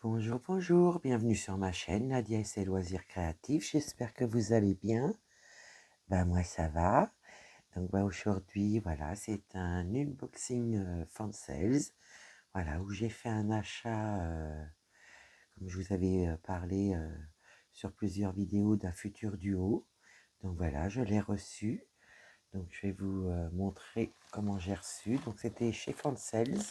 Bonjour, bonjour, bienvenue sur ma chaîne Nadia et ses loisirs créatifs. J'espère que vous allez bien. Moi ça va. Donc aujourd'hui, voilà, c'est un unboxing fan sales. Voilà, où j'ai fait un achat, comme je vous avais parlé sur plusieurs vidéos d'un futur duo. Donc voilà, je l'ai reçu. Donc je vais vous montrer comment j'ai reçu. Donc c'était chez fan sales.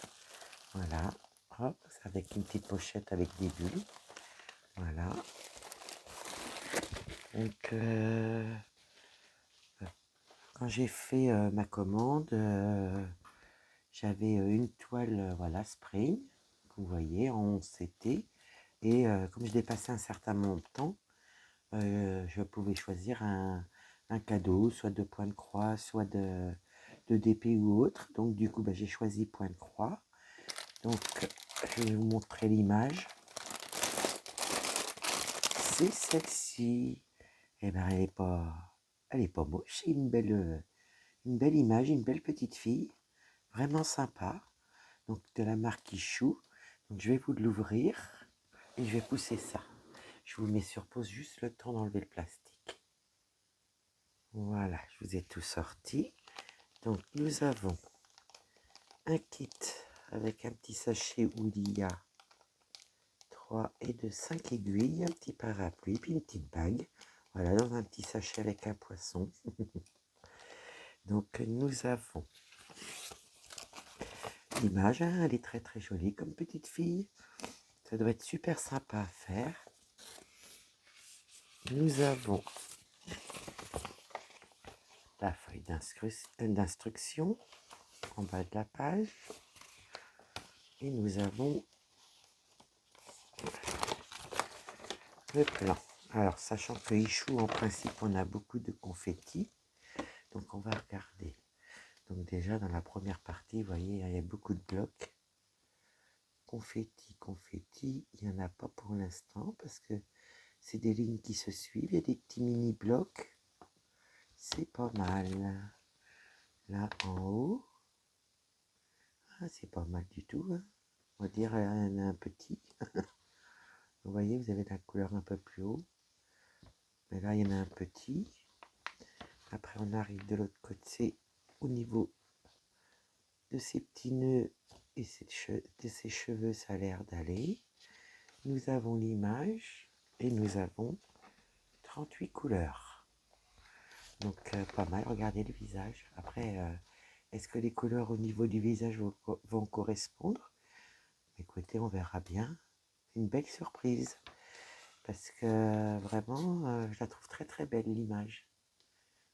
Voilà, hop, avec une petite pochette avec des bulles. Voilà. Donc, quand j'ai fait ma commande, j'avais une toile voilà, spring, que vous voyez, en 11 CT. Et comme je dépassais un certain montant, je pouvais choisir un cadeau, soit de point de croix, soit de DP ou autre. Donc du coup, j'ai choisi point de croix. Donc, je vais vous montrer l'image. C'est celle-ci. Eh ben, elle est pas moche. C'est une belle image, une belle petite fille. Vraiment sympa. Donc, de la marque Ichou. Donc, je vais vous l'ouvrir et je vais pousser ça. Je vous mets sur pause juste le temps d'enlever le plastique. Voilà, je vous ai tout sorti. Donc, nous avons un kit avec un petit sachet où il y a 3 et 2, 5 aiguilles, un petit parapluie, puis une petite bague. Voilà, dans un petit sachet avec un poisson. Donc, nous avons l'image, hein, elle est très très jolie comme petite fille. Ça doit être super sympa à faire. Nous avons la feuille d'instruction en bas de la page. Et nous avons le plan. Alors, sachant que Ichou, en principe, on a beaucoup de confettis. Donc, on va regarder. Donc, déjà, dans la première partie, vous voyez, il y a beaucoup de blocs. Confetti, il n'y en a pas pour l'instant parce que c'est des lignes qui se suivent. Il y a des petits mini-blocs. C'est pas mal. Là, en haut. Ah, c'est pas mal du tout. Hein. On va dire, il y en a un petit. Vous voyez, vous avez la couleur un peu plus haut. Mais là, il y en a un petit. Après, on arrive de l'autre côté au niveau de ces petits nœuds et de ses cheveux, ça a l'air d'aller. Nous avons l'image et nous avons 38 couleurs. Donc, pas mal. Regardez le visage. Après, est-ce que les couleurs au niveau du visage vont correspondre? Écoutez, on verra bien. Une belle surprise. Parce que vraiment, je la trouve très très belle l'image.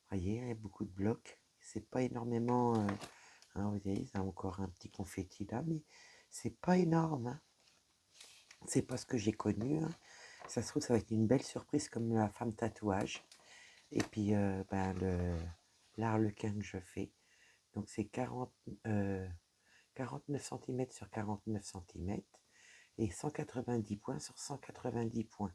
Vous voyez, il y a beaucoup de blocs. C'est pas énormément. Hein, vous voyez, il y a encore un petit confetti là, mais c'est pas énorme. Hein. C'est pas ce que j'ai connu. Hein. Ça se trouve, ça va être une belle surprise comme la femme tatouage. Et puis, l'arlequin que je fais. Donc, c'est 49 cm sur 49 cm et 190 points sur 190 points.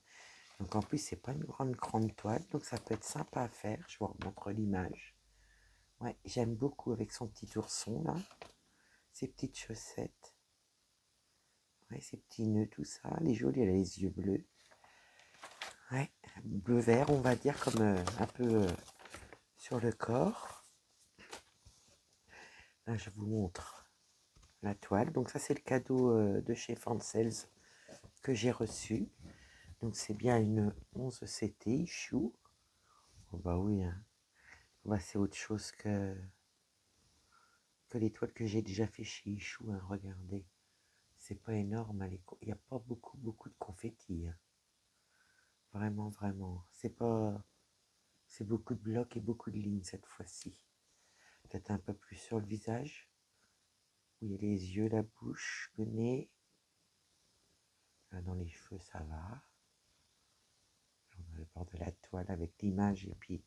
Donc en plus, c'est pas une grande toile, donc ça peut être sympa à faire. Je vous remontre l'image. Ouais, j'aime beaucoup avec son petit ourson là, ses petites chaussettes, ouais, ses petits nœuds, tout ça. Elle est jolie, elle a les yeux bleus. Ouais, bleu-vert, on va dire, comme un peu sur le corps. Là, je vous montre la toile. Donc ça, c'est le cadeau de chez Fansels que j'ai reçu. Donc c'est bien une 11 CT, chou. Oh bah oui, hein. Bah, c'est autre chose que les toiles que j'ai déjà fait chez Ichou, hein, regardez. C'est pas énorme, il n'y a pas beaucoup de confettis. Hein. Vraiment, vraiment. C'est beaucoup de blocs et beaucoup de lignes cette fois-ci. Peut-être un peu plus sur le visage. Où il y a les yeux, la bouche, le nez. Là, dans les cheveux, ça va. On a le bord de la toile avec l'image et puis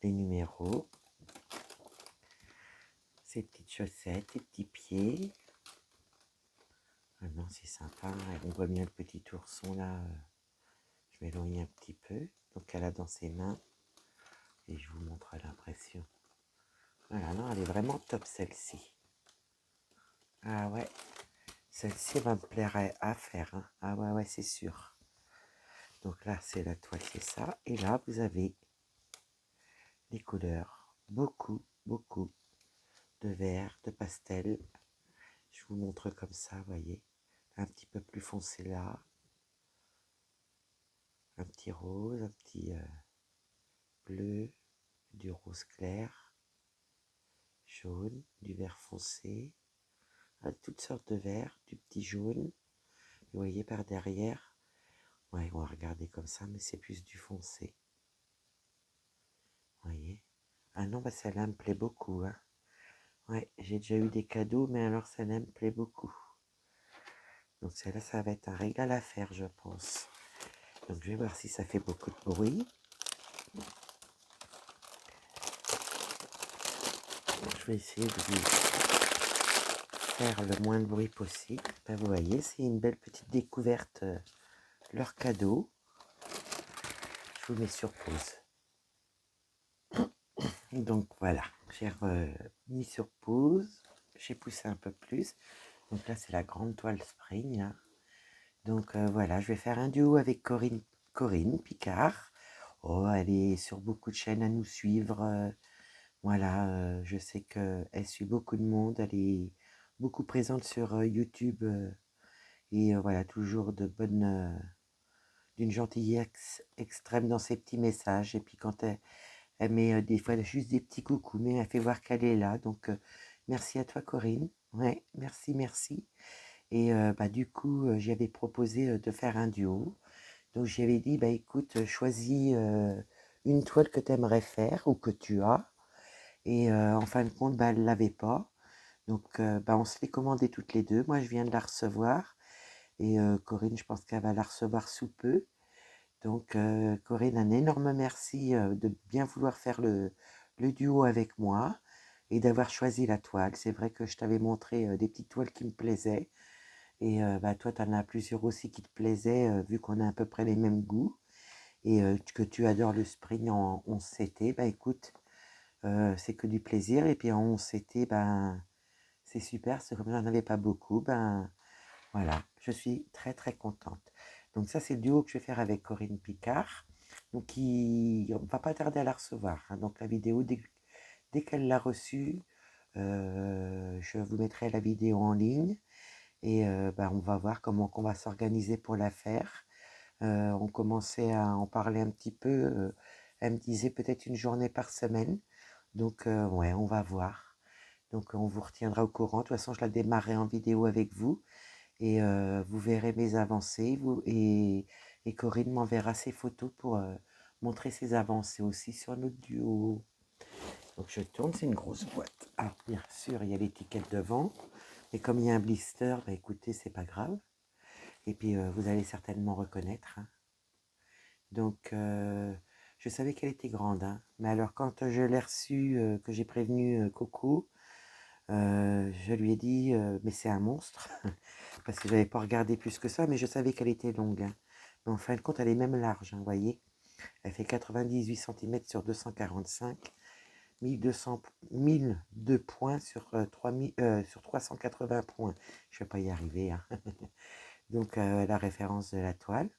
les numéros. Ces petites chaussettes, les petits pieds. Ah non, c'est sympa. On voit bien le petit ourson là. Je vais éloigner un petit peu. Donc elle a dans ses mains. Et je vous montre l'impression. Voilà, non, elle est vraiment top celle-ci. Ah ouais, Celle-ci va me plaire à faire. Hein. Ah ouais, c'est sûr. Donc là, c'est la toile, c'est ça. Et là, vous avez les couleurs. Beaucoup de vert, de pastel. Je vous montre comme ça, vous voyez. Un petit peu plus foncé là. Un petit rose, un petit bleu, du rose clair, jaune, du vert foncé. Toutes sortes de verts, du petit jaune. Vous voyez par derrière. Ouais, on va regarder comme ça, mais c'est plus du foncé. Vous voyez. Ah non, bah celle-là me plaît beaucoup. Hein. Ouais, j'ai déjà eu des cadeaux, mais alors celle-là me plaît beaucoup. Donc celle-là, ça va être un régal à faire, je pense. Donc je vais voir si ça fait beaucoup de bruit. Je vais essayer de vous faire le moins de bruit possible. Ben, vous voyez, c'est une belle petite découverte, leur cadeau. Je vous mets sur pause. Donc voilà, j'ai mis sur pause. J'ai poussé un peu plus. Donc là, c'est la grande toile Spring. Hein. Donc voilà, je vais faire un duo avec Corinne Picard. Oh, elle est sur beaucoup de chaînes à nous suivre. Voilà, je sais qu'elle suit beaucoup de monde. Elle est beaucoup présente sur YouTube. Et voilà, toujours d'une gentillesse extrême dans ses petits messages. Et puis quand elle met des fois juste des petits coucous, mais elle fait voir qu'elle est là. Donc merci à toi Corinne. Ouais, merci. Et bah, du coup, j'avais proposé de faire un duo. Donc j'avais dit, bah écoute, choisis une toile que tu aimerais faire ou que tu as. Et en fin de compte, bah, elle ne l'avait pas. Donc bah, on se l'est commandé toutes les deux. Moi, je viens de la recevoir. Et Corinne, je pense qu'elle va la recevoir sous peu. Donc Corinne, un énorme merci de bien vouloir faire le duo avec moi et d'avoir choisi la toile. C'est vrai que je t'avais montré des petites toiles qui me plaisaient. Et bah, toi, tu en as plusieurs aussi qui te plaisaient, vu qu'on a à peu près les mêmes goûts. Et que tu adores le spring en 11CT, bah écoute, c'est que du plaisir. Et puis en 11CT, ben, c'est super. C'est comme j'en avais pas beaucoup, ben voilà, je suis très contente. Donc ça, c'est le duo que je vais faire avec Corinne Picard. Donc on ne va pas tarder à la recevoir. Hein. Donc la vidéo, dès qu'elle l'a reçue, je vous mettrai la vidéo en ligne. Et bah, on va voir comment on va s'organiser pour la faire. On commençait à en parler un petit peu. Elle me disait peut-être une journée par semaine. Donc ouais, on va voir. Donc on vous retiendra au courant. De toute façon, je la démarrerai en vidéo avec vous. Et vous verrez mes avancées. Et Corinne m'enverra ses photos pour montrer ses avancées aussi sur notre duo. Donc je tourne, c'est une grosse boîte. Alors bien sûr, il y a l'étiquette devant. Et comme il y a un blister, bah écoutez, c'est pas grave. Et puis vous allez certainement reconnaître. Hein. Donc je savais qu'elle était grande. Hein. Mais alors quand je l'ai reçue, que j'ai prévenu Coco, je lui ai dit, mais c'est un monstre. Parce que j'avais pas regardé plus que ça, mais je savais qu'elle était longue. Hein. Mais en fin de compte, elle est même large, hein, vous voyez. Elle fait 98 cm sur 245, 1002 points sur, 380 points. Je vais pas y arriver. Hein. Donc, la référence de la toile.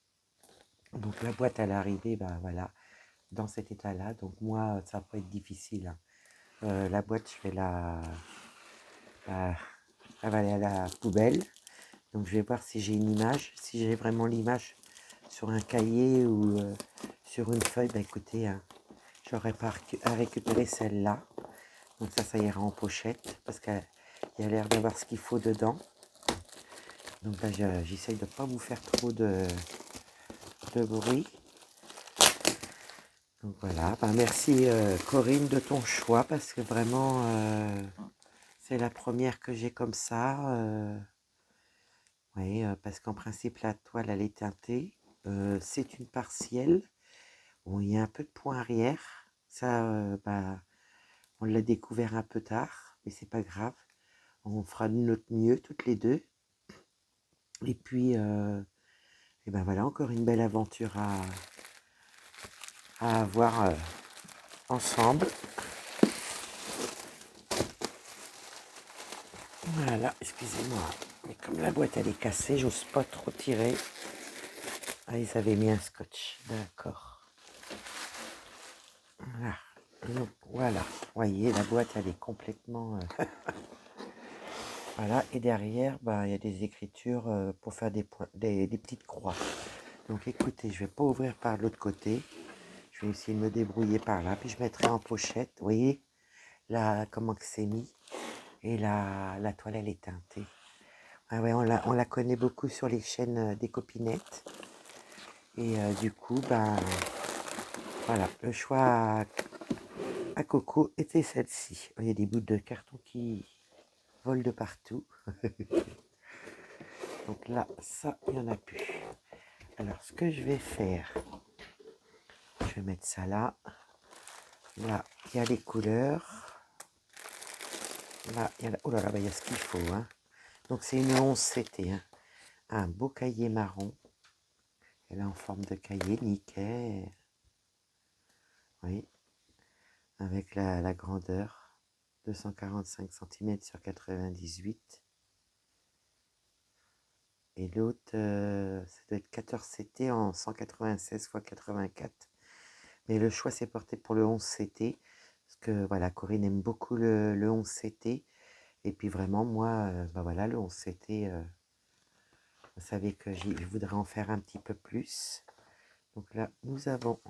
Donc, la boîte à l'arrivée, ben voilà, dans cet état-là. Donc, moi, ça va pas être difficile. Hein. La boîte, je vais elle va aller à la poubelle. Donc, je vais voir si j'ai une image. Si j'ai vraiment l'image sur un cahier ou sur une feuille, bah écoutez, hein, j'aurais pas à récupérer celle-là. Donc ça ira en pochette parce qu'il y a l'air d'avoir ce qu'il faut dedans. Donc là, j'essaye de ne pas vous faire trop de bruit. Donc voilà, bah, merci Corinne de ton choix parce que vraiment, c'est la première que j'ai comme ça. Oui, parce qu'en principe, la toile, elle est teintée. C'est une partielle. Bon, il y a un peu de point arrière. Ça, bah, on l'a découvert un peu tard, mais c'est pas grave. On fera de notre mieux toutes les deux. Et puis, et ben voilà, encore une belle aventure à avoir ensemble. Voilà, excusez-moi. Mais comme la boîte elle est cassée, j'ose pas trop tirer. Ah, ils avaient mis un scotch, d'accord. Voilà. Donc, voilà, vous voyez, la boîte elle est complètement... Voilà, et derrière, bah, il y a des écritures pour faire des, des petites croix. Donc écoutez, je vais pas ouvrir par l'autre côté. Je vais essayer de me débrouiller par là. Puis je mettrai en pochette, vous voyez, là, comment que c'est mis. Et la toile, elle est teintée. Ah ouais, on la connaît beaucoup sur les chaînes des copinettes. Et du coup, ben, voilà, le choix à coco était celle-ci. Il y a des bouts de carton qui volent de partout. Donc là, ça, il n'y en a plus. Alors, ce que je vais faire, je vais mettre ça là. Là, il y a les couleurs. Là, il y a, oh là là, bah, il y a ce qu'il faut. Hein. Donc, c'est une 11 CT. Hein. Un beau cahier marron. Elle est en forme de cahier, nickel. Oui, avec la grandeur. 245 cm sur 98. Et l'autre, ça doit être 14 CT en 196 x 84. Mais le choix s'est porté pour le 11 CT. Parce que voilà, Corinne aime beaucoup le 11 CT. Et puis vraiment, moi, bah voilà, le 11 CT, vous savez que je voudrais en faire un petit peu plus. Donc là, nous avons...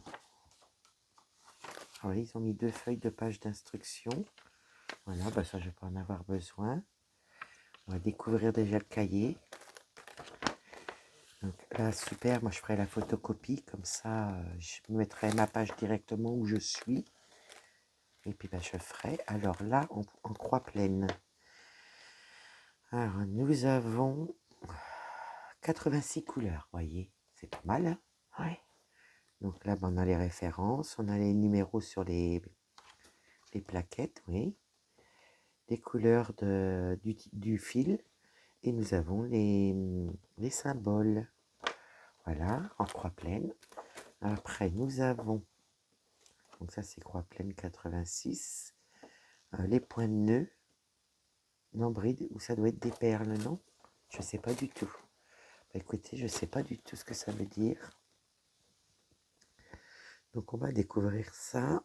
Alors, ils ont mis 2 feuilles de pages d'instruction. Voilà, bah ça, je ne vais pas en avoir besoin. On va découvrir déjà le cahier. Donc là, super, moi je ferai la photocopie, comme ça je mettrai ma page directement où je suis. Et puis bah, je ferai. Alors là, en croix pleine. Alors nous avons 86 couleurs, voyez, c'est pas mal. Hein, ouais. Donc là, bah, on a les références, on a les numéros sur les plaquettes, oui. Les couleurs du fil. Et nous avons les symboles. Voilà, en croix pleine. Après, nous avons, donc ça c'est croix pleine 86, les points de nœud, non bride, ou ça doit être des perles, non? Je ne sais pas du tout. Bah, écoutez, je ne sais pas du tout ce que ça veut dire. Donc on va découvrir ça.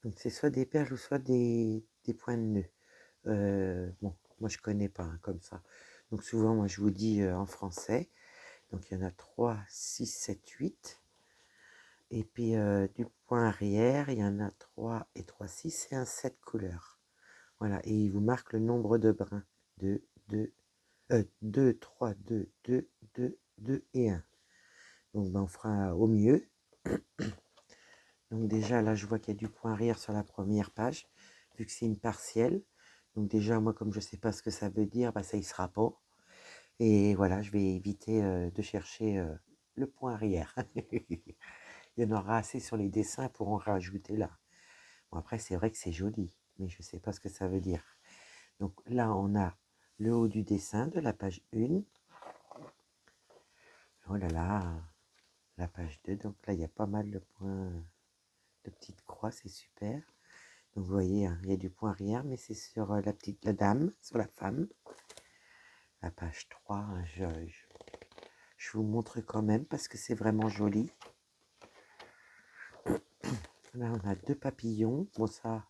Donc c'est soit des perles ou soit des points de nœud. Bon, moi je ne connais pas hein, comme ça. Donc souvent, moi je vous dis en français. Donc il y en a 3, 6, 7, 8. Et puis du point arrière, il y en a 3 et 3, 6 et un 7 couleurs. Voilà, et il vous marque le nombre de brins. 2, 2, 3, 2, 2, 2, 2 et 1. Donc ben, on fera au mieux. Donc déjà là je vois qu'il y a du point arrière sur la première page, vu que c'est une partielle. Donc déjà moi comme je ne sais pas ce que ça veut dire, ben, ça y sera pas. Et voilà, je vais éviter de chercher le point arrière. Il y en aura assez sur les dessins pour en rajouter là. Bon, après, c'est vrai que c'est joli, mais je ne sais pas ce que ça veut dire. Donc là, on a le haut du dessin de la page 1. Oh là là, la page 2. Donc là, il y a pas mal de points, de petites croix, c'est super. Donc vous voyez, hein, il y a du point arrière, mais c'est sur la dame, sur la femme. La page 3, hein, je vous montre quand même parce que c'est vraiment joli. Là, on a 2 papillons. Bon, ça,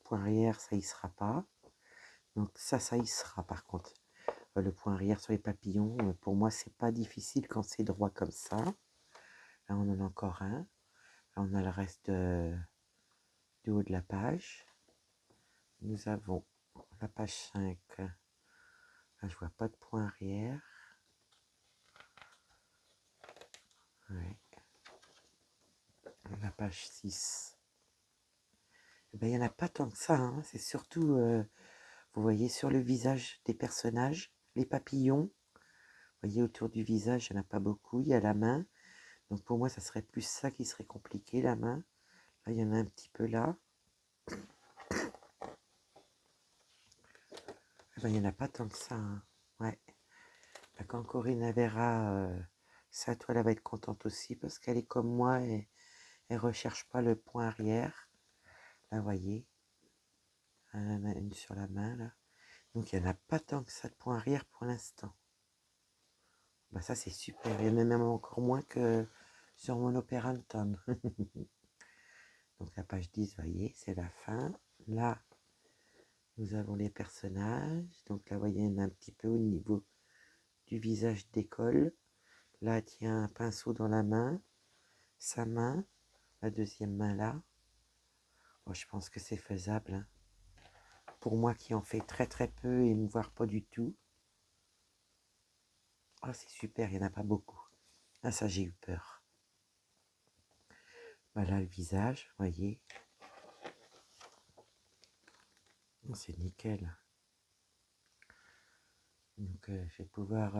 point arrière, ça y sera pas. Donc ça y sera par contre. Le point arrière sur les papillons, pour moi, c'est pas difficile quand c'est droit comme ça. Là, on en a encore un. Là, on a le reste du haut de la page. Nous avons la page 5. Là, je vois pas de point arrière. Ouais. La page 6. Eh ben, il n'y en a pas tant que ça. Hein. C'est surtout, vous voyez, sur le visage des personnages, les papillons. Vous voyez, autour du visage, il n'y en a pas beaucoup. Il y a la main. Donc pour moi, ça serait plus ça qui serait compliqué, la main. Là, il y en a un petit peu là. Eh ben, il n'y en a pas tant que ça. Hein. Ouais. Ben, quand Corinne verra sa toile, elle va être contente aussi parce qu'elle est comme moi et elle recherche pas le point arrière. Là, vous voyez. Elle en a une sur la main, là. Donc il n'y en a pas tant que ça de points arrière pour l'instant. Bah ça c'est super, il y en a même encore moins que sur mon Opera Anton. Donc la page 10, vous voyez, c'est la fin. Là, nous avons les personnages. Donc là, vous voyez, il y en a un petit peu au niveau du visage d'école. Là, il tient un pinceau dans la main, sa main, la deuxième main là. Bon, je pense que c'est faisable, hein. Pour moi qui en fais très très peu et ne voir pas du tout. Oh, c'est super, il n'y en a pas beaucoup. Ah, ça, j'ai eu peur. Voilà le visage, vous voyez. Oh, c'est nickel. Donc, je vais pouvoir,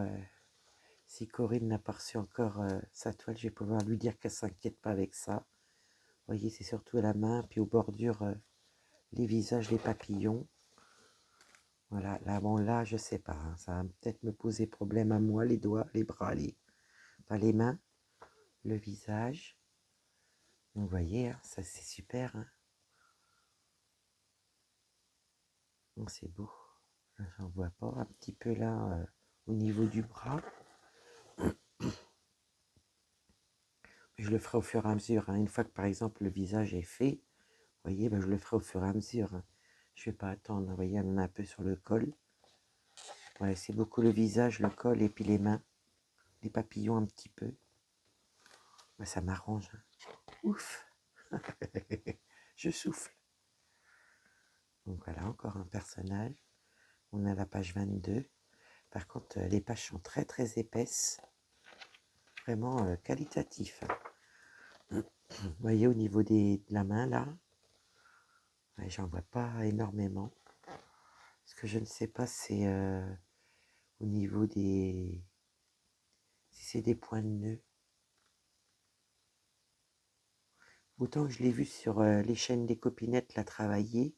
si Corinne n'a pas reçu encore sa toile, je vais pouvoir lui dire qu'elle ne s'inquiète pas avec ça. Vous voyez, c'est surtout à la main, puis aux bordures, les visages, les papillons. Voilà, là, bon, là, je sais pas, hein, ça va peut-être me poser problème à moi, les doigts, les bras, pas les mains, le visage. Donc, vous voyez, hein, ça, c'est super, hein. Donc, c'est beau. Là, j'en vois pas. Un petit peu là, au niveau du bras. Je le ferai au fur et à mesure, hein. Une fois que, par exemple, le visage est fait, vous voyez, ben, je le ferai au fur et à mesure, hein. Je vais pas attendre, vous voyez, on en a un peu sur le col. Voilà, c'est beaucoup le visage, le col et puis les mains. Les papillons un petit peu. Ben, ça m'arrange, hein. Ouf. Je souffle. Donc voilà, encore un personnage. On a la page 22. Par contre, les pages sont très très épaisses. Vraiment qualitatif. Vous voyez au niveau de la main là, ouais, j'en vois pas énormément. Ce que je ne sais pas, c'est au niveau des... si c'est des points de nœud. Autant que je l'ai vu sur les chaînes des copinettes la travailler,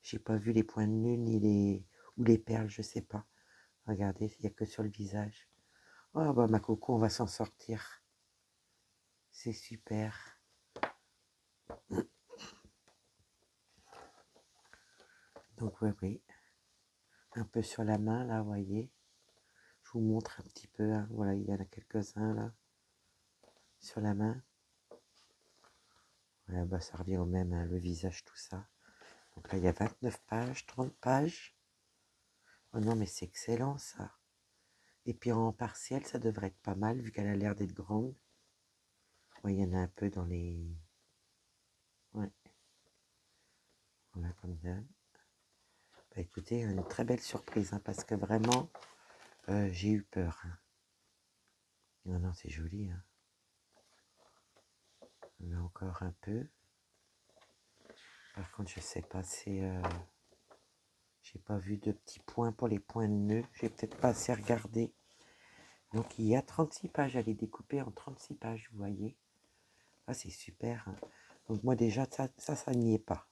j'ai pas vu les points de nœud ni les... ou les perles, je sais pas. Regardez, il n'y a que sur le visage. Oh bah ma coco, on va s'en sortir. C'est super. Donc oui. Un peu sur la main là, vous voyez. Je vous montre un petit peu, hein. Voilà, il y en a quelques-uns là. Sur la main. Ouais, bah ça revient au même, hein, le visage, tout ça. Donc là, il y a 29 pages, 30 pages. Oh non, mais c'est excellent ça. Et puis en partiel, ça devrait être pas mal, vu qu'elle a l'air d'être grande. Oui, il y en a un peu dans les... Ouais. Voilà, comme ça. Bah écoutez, une très belle surprise, hein, parce que vraiment, j'ai eu peur, hein. Non, non, c'est joli, hein. Là encore un peu. Par contre, je sais pas, c'est... j'ai pas vu de petits points pour les points de nœud. J'ai peut-être pas assez regardé. Donc, il y a 36 pages. Elle est découpée en 36 pages, vous voyez. Ah, c'est super, hein. Donc, moi, déjà, ça n'y est pas.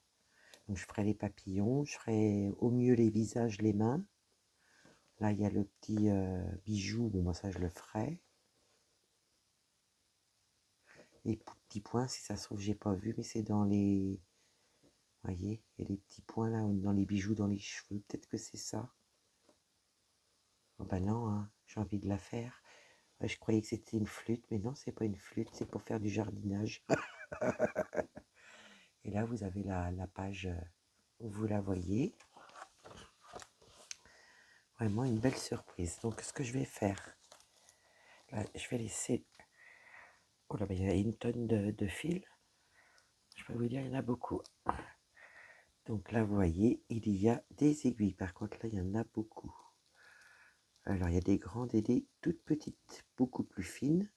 Donc, je ferai les papillons. Je ferai au mieux les visages, les mains. Là, il y a le petit bijou. Bon, moi, ça, je le ferai. Les petits points, si ça se trouve, j'ai pas vu, mais c'est dans les... Vous voyez, il y a des petits points là, dans les bijoux, dans les cheveux. Peut-être que c'est ça. Oh, bah non, hein, j'ai envie de la faire. Je croyais que c'était une flûte, mais non, c'est pas une flûte, c'est pour faire du jardinage. Et là, vous avez la page où vous la voyez. Vraiment une belle surprise. Donc, ce que je vais faire, là, je vais laisser... Oh là, il y a une tonne de fils. Je peux vous dire, il y en a beaucoup. Donc là, vous voyez, il y a des aiguilles. Par contre, là, il y en a beaucoup. Alors, il y a des grandes et des toutes petites, beaucoup plus fines.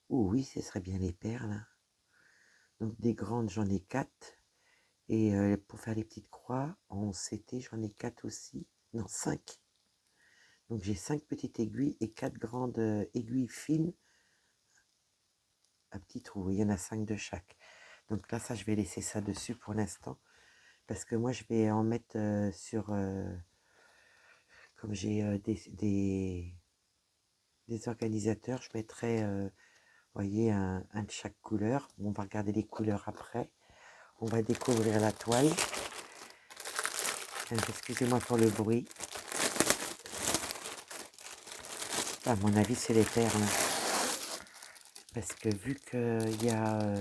Oh oui, ce serait bien les perles. Donc, des grandes, j'en ai 4. Et pour faire les petites croix, en CT, j'en ai 4 aussi. Non, 5. Donc, j'ai 5 petites aiguilles et 4 grandes aiguilles fines à petits trous. Il y en a 5 de chaque. Donc là, ça, je vais laisser ça dessus pour l'instant. Parce que moi, je vais en mettre sur... comme j'ai des organisateurs, je mettrai, voyez, un de chaque couleur. On va regarder les couleurs après. On va découvrir la toile. Excusez-moi pour le bruit. À mon avis, c'est les perles. Parce que vu qu'il y a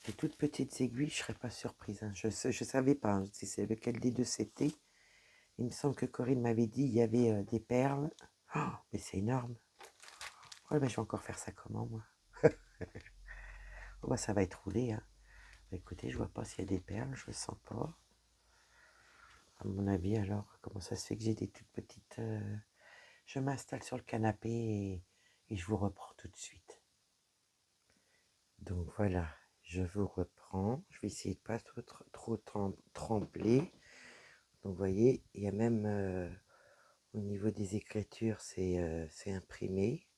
des toutes petites aiguilles, je serais pas surprise. Hein. Je savais pas hein, si c'est lequel des deux c'était. Il me semble que Corinne m'avait dit il y avait des perles. Oh, mais c'est énorme. Oh, mais je vais encore faire ça comment, moi? Oh, bah, ça va être roulé. Hein. Bah, écoutez, je vois pas s'il y a des perles, je le sens pas. À mon avis, alors, comment ça se fait que j'ai des toutes petites... Je m'installe sur le canapé et je vous reprends tout de suite. Donc voilà, je vous reprends. Je vais essayer de pas trop trembler. Donc vous voyez, il y a même au niveau des écritures, c'est imprimé.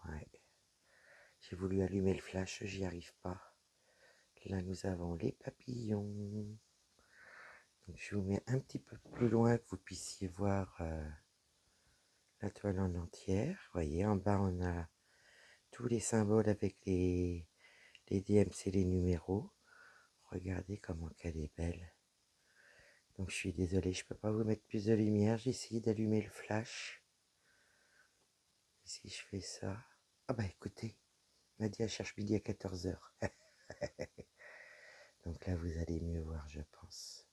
Ouais. J'ai voulu allumer le flash, j'y arrive pas. Là, nous avons les papillons. Donc, je vous mets un petit peu plus loin que vous puissiez voir la toile en entière. Vous voyez, en bas, on a tous les symboles avec les DMC et les numéros. Regardez comment qu'elle est belle. Donc, je suis désolée, je peux pas vous mettre plus de lumière. J'ai essayé d'allumer le flash. Si je fais ça... Ah bah écoutez, Nadia cherche midi à 14h. Donc là, vous allez mieux voir, je pense.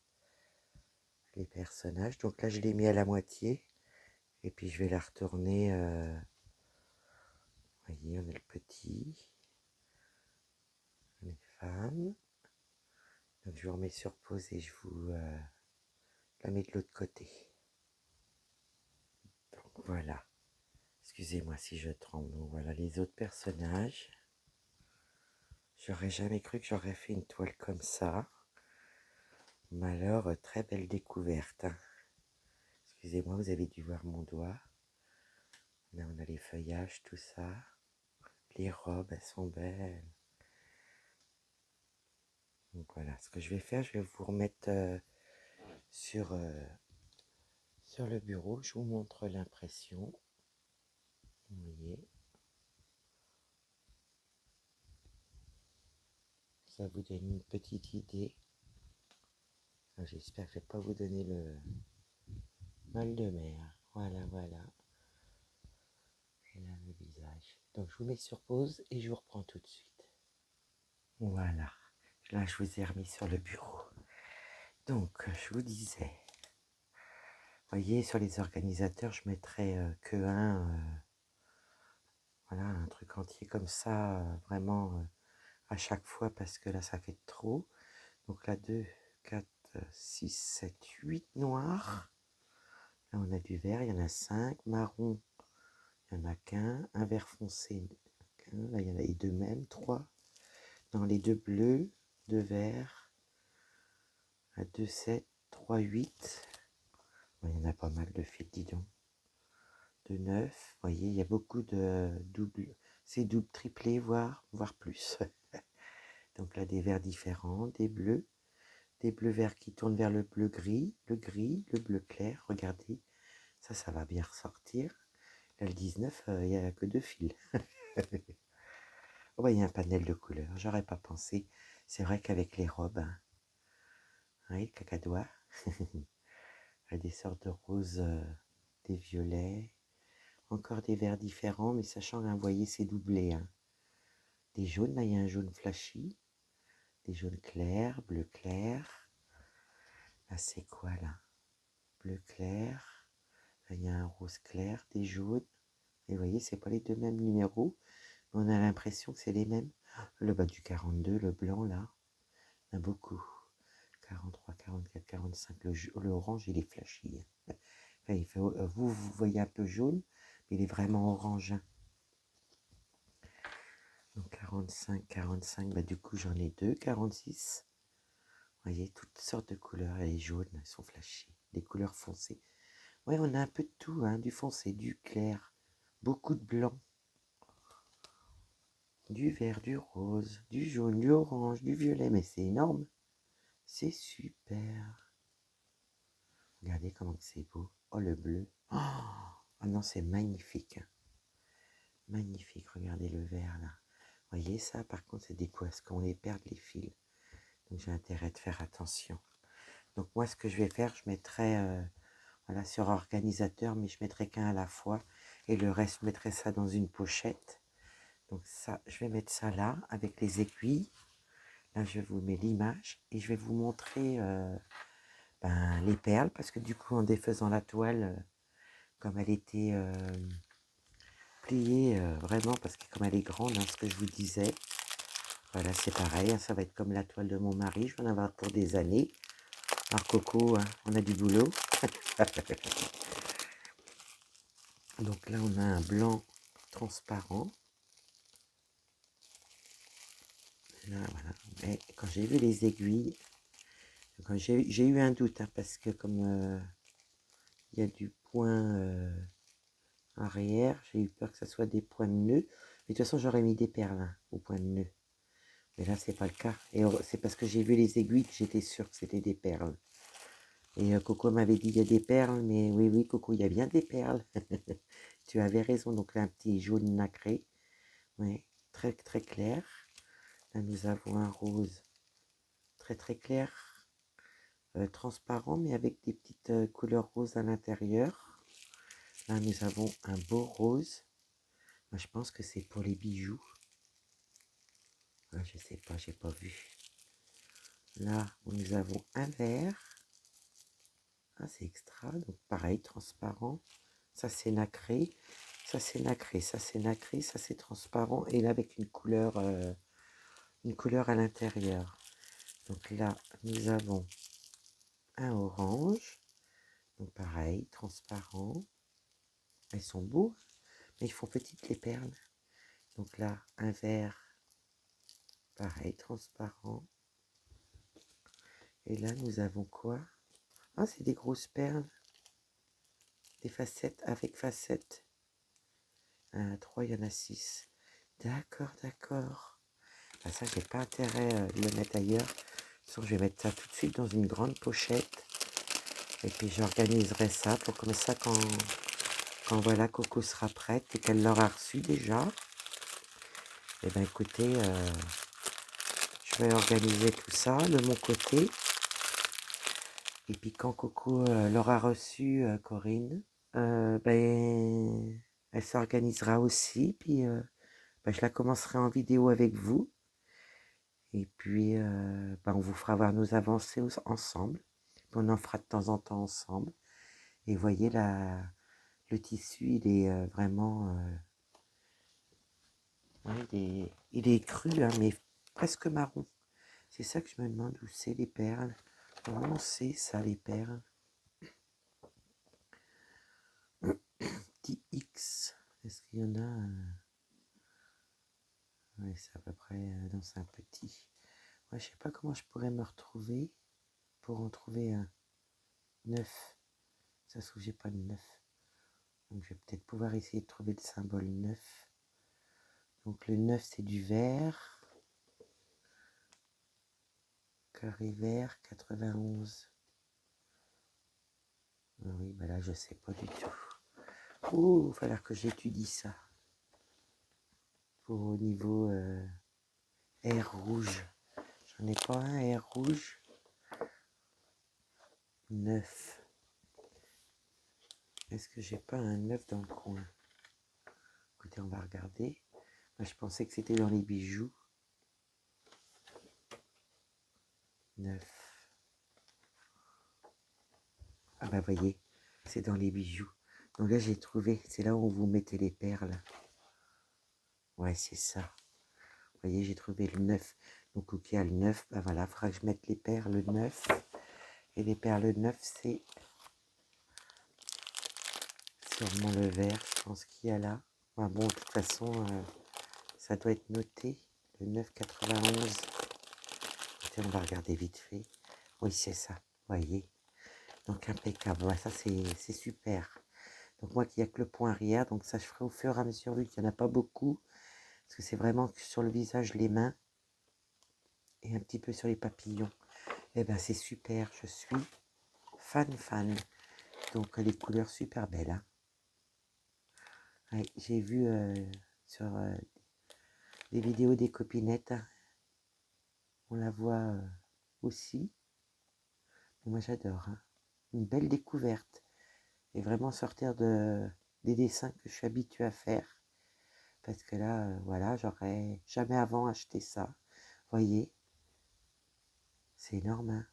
Les personnages. Donc là, je l'ai mis à la moitié. Et puis, je vais la retourner. Vous voyez, on a le petit. Les femmes. Donc, je vous remets sur pause et je vous la mets de l'autre côté. Donc, voilà. Excusez-moi si je tremble. Donc, voilà les autres personnages. J'aurais jamais cru que j'aurais fait une toile comme ça. Mais alors, très belle découverte. Hein. Excusez-moi, vous avez dû voir mon doigt. Là, on a les feuillages, tout ça. Les robes, elles sont belles. Donc voilà, ce que je vais faire, je vais vous remettre sur le bureau. Je vous montre l'impression. Vous voyez. Ça vous donne une petite idée. J'espère que je ne vais pas vous donner le mal de mer. Voilà, voilà. Et là, le visage. Donc, je vous mets sur pause et je vous reprends tout de suite. Voilà. Là, je vous ai remis sur le bureau. Donc, je vous disais, vous voyez, sur les organisateurs, je mettrais que voilà, un truc entier comme ça, vraiment à chaque fois, parce que là, ça fait trop. Donc là, 2, 4, 6, 7, 8 noirs. Là, on a du vert, il y en a 5. Marron, il n'y en a qu'un. Un vert foncé, là, il y en a les deux mêmes, 3. Dans les deux bleus, 2 verts. 2, 7, 3, 8. Bon, il y en a pas mal de fils, dis donc. 2, 9. Vous voyez, il y a beaucoup de doubles. C'est double, triplé, voire plus. Donc là, des verts différents, des bleus verts qui tournent vers le bleu gris, le bleu clair. Regardez, ça va bien ressortir. Là, le 19, il n'y a que 2 fils. Oh, bah, il y a un panel de couleurs, j'aurais pas pensé. C'est vrai qu'avec les robes, hein, oui, le cacadois, il y a des sortes de roses, des violets, encore des verts différents, mais sachant que, vous voyez, c'est doublé. Hein. Des jaunes, là, il y a un jaune flashy, des jaunes clairs, bleu clair. Là, c'est quoi, là? Bleu clair. Là, il y a un rose clair, des jaunes. Et vous voyez, c'est pas les deux mêmes numéros, mais on a l'impression que c'est les mêmes. Le bas du 42, le blanc, là, il y en a beaucoup. 43, 44, 45, le orange, il est flashy. Enfin, il fait, vous voyez un peu jaune, mais il est vraiment orange. Donc 45, 45, bah, du coup, j'en ai 2, 46. Vous voyez, toutes sortes de couleurs. Les jaunes, elles sont flashy. Les couleurs foncées. Ouais, on a un peu de tout, hein, du foncé, du clair, beaucoup de blanc. Du vert, du rose, du jaune, du orange, du violet, mais c'est énorme. C'est super. Regardez comment c'est beau. Oh, le bleu. Oh non, c'est magnifique. Magnifique, regardez le vert là. Vous voyez ça, par contre, c'est des poissons qu'on les perd les fils. Donc j'ai intérêt de faire attention. Donc moi, ce que je vais faire, je mettrai voilà, sur organisateur, mais je mettrai qu'un à la fois. Et le reste, je mettrai ça dans une pochette. Donc ça, je vais mettre ça là, avec les aiguilles. Là, je vous mets l'image. Et je vais vous montrer les perles. Parce que du coup, en défaisant la toile, comme elle était pliée, vraiment, parce que comme elle est grande, hein, ce que je vous disais. Voilà, c'est pareil, hein, ça va être comme la toile de mon mari. Je vais en avoir pour des années. Alors Coco, hein, on a du boulot. Donc là, on a un blanc transparent. Là, voilà. Et quand j'ai vu les aiguilles, j'ai eu un doute, hein, parce que comme il y a du point arrière, j'ai eu peur que ça soit des points de nœud. Mais de toute façon, j'aurais mis des perles, hein, au point de nœud. Mais là, c'est pas le cas. Et c'est parce que j'ai vu les aiguilles que j'étais sûre que c'était des perles. Et Coco m'avait dit, il y a des perles, mais oui, oui, Coco, il y a bien des perles. Tu avais raison. Donc là, un petit jaune nacré. Oui, très, très clair. Là, nous avons un rose très, très clair, transparent, mais avec des petites couleurs roses à l'intérieur. Là, nous avons un beau rose. Moi, je pense que c'est pour les bijoux. Ah, je sais pas, j'ai pas vu. Là, nous avons un vert. Ah, c'est extra. Donc, pareil, transparent. Ça, c'est nacré. Ça, c'est nacré. Ça, c'est nacré. Ça, c'est transparent. Et là, avec une couleur à l'intérieur. Donc là, nous avons un orange. Donc, pareil, transparent. Elles sont beaux, mais ils font petites les perles. Donc là, un vert, pareil, transparent. Et là, nous avons quoi? Ah, c'est des grosses perles. Des facettes avec facettes. 3, il y en a 6. D'accord, d'accord. Ah, ça, j'ai pas intérêt de le mettre ailleurs. Je vais mettre ça tout de suite dans une grande pochette. Et puis, j'organiserai ça pour comme ça, quand voilà, Coco sera prête et qu'elle l'aura reçu déjà. Eh bien, écoutez, je vais organiser tout ça de mon côté. Et puis quand Coco l'aura reçu, Corinne, elle s'organisera aussi. Puis je la commencerai en vidéo avec vous. Et puis on vous fera voir nos avancées ensemble. Puis on en fera de temps en temps ensemble. Et vous voyez, le tissu, il est vraiment... ouais, il est cru, hein, mais presque marron. C'est ça que je me demande où c'est les perles. Comment on sait ça, les perles? Petit X. Est-ce qu'il y en a oui, c'est à peu près... non, c'est un petit. Ouais, je sais pas comment je pourrais me retrouver pour en trouver un 9. Ça se trouve, j'ai pas de 9. Donc, je vais peut-être pouvoir essayer de trouver le symbole 9. Donc, le 9, c'est du vert. Carré vert, 91. Ah oui, bah là, je sais pas du tout. Oh, il va falloir que j'étudie ça. Pour au niveau R rouge. J'en ai pas un R rouge. 9. Est-ce que j'ai pas un 9 dans le coin? Écoutez, on va regarder. Moi, je pensais que c'était dans les bijoux. 9. Ah bah voyez, c'est dans les bijoux. Donc là, j'ai trouvé. C'est là où vous mettez les perles. Ouais, c'est ça. Vous voyez, j'ai trouvé le 9. Donc, ok, le 9, bah voilà, il faudra que je mette les perles 9. Et les perles 9, c'est sûrement le vert, je pense qu'il y a là. Ah bon, de toute façon, ça doit être noté. Le 9,91. Écoutez, on va regarder vite fait. Oui, c'est ça. Vous voyez. Donc, impeccable. Ouais, ça, c'est super. Donc, moi, qui n'y a que le point arrière. Donc, ça, je ferai au fur et à mesure, vu qu'il n'y en a pas beaucoup. Parce que c'est vraiment que sur le visage, les mains. Et un petit peu sur les papillons. Eh ben, c'est super. Je suis fan. Donc, les couleurs super belles. Hein. Ouais, j'ai vu sur les vidéos des copinettes. On la voit aussi. Moi, j'adore. Hein. Une belle découverte. et vraiment sortir des dessins que je suis habituée à faire. Parce que là, voilà, j'aurais jamais avant acheté ça. Voyez, c'est énorme, hein.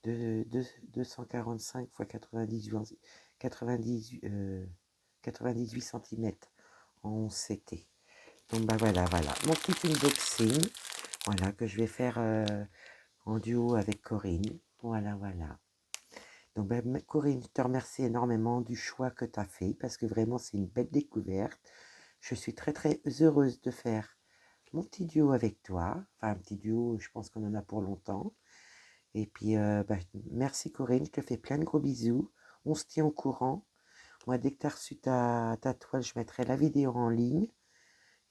245 x 98, 98 cm en 11 CT. Donc bah voilà, mon petit unboxing, voilà, que je vais faire en duo avec Corinne. Voilà. Donc Corinne, je te remercie énormément du choix que tu as fait, parce que vraiment c'est une belle découverte. Je suis très heureuse de faire mon petit duo avec toi. Enfin un petit duo, je pense qu'on en a pour longtemps. Et puis merci Corinne, je te fais plein de gros bisous. On se tient au courant. Moi dès que tu as reçu ta toile, je mettrai la vidéo en ligne.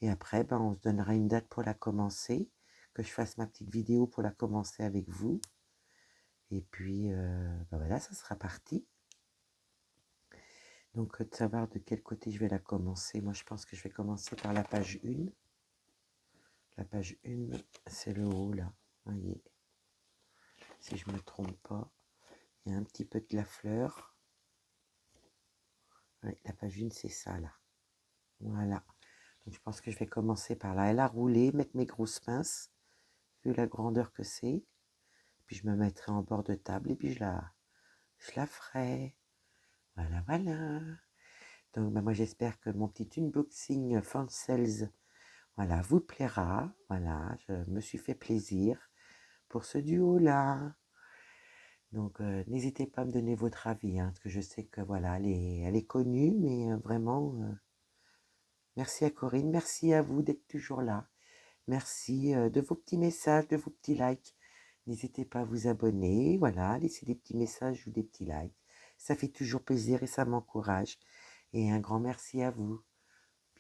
Et après, on se donnera une date pour la commencer, que je fasse ma petite vidéo pour la commencer avec vous. Et puis, voilà, ça sera parti. Donc, de savoir de quel côté je vais la commencer. Moi, je pense que je vais commencer par la page 1. La page 1, c'est le haut, là. Voyez. Si je ne me trompe pas, il y a un petit peu de la fleur. Ouais, la page 1, c'est ça, là. Voilà. Donc, je pense que je vais commencer par là. Elle a roulé, mettre mes grosses pinces, vu la grandeur que c'est. Puis, je me mettrai en bord de table et puis je la ferai. Voilà. Donc, moi, j'espère que mon petit unboxing fan sales, voilà, vous plaira. Voilà, je me suis fait plaisir pour ce duo-là. Donc, n'hésitez pas à me donner votre avis, hein, parce que je sais que, voilà, elle est connue, mais vraiment, merci à Corinne, merci à vous d'être toujours là. Merci de vos petits messages, de vos petits likes. N'hésitez pas à vous abonner, voilà, laisser des petits messages ou des petits likes. Ça fait toujours plaisir et ça m'encourage. Et un grand merci à vous.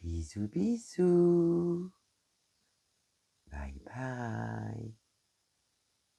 Bisous.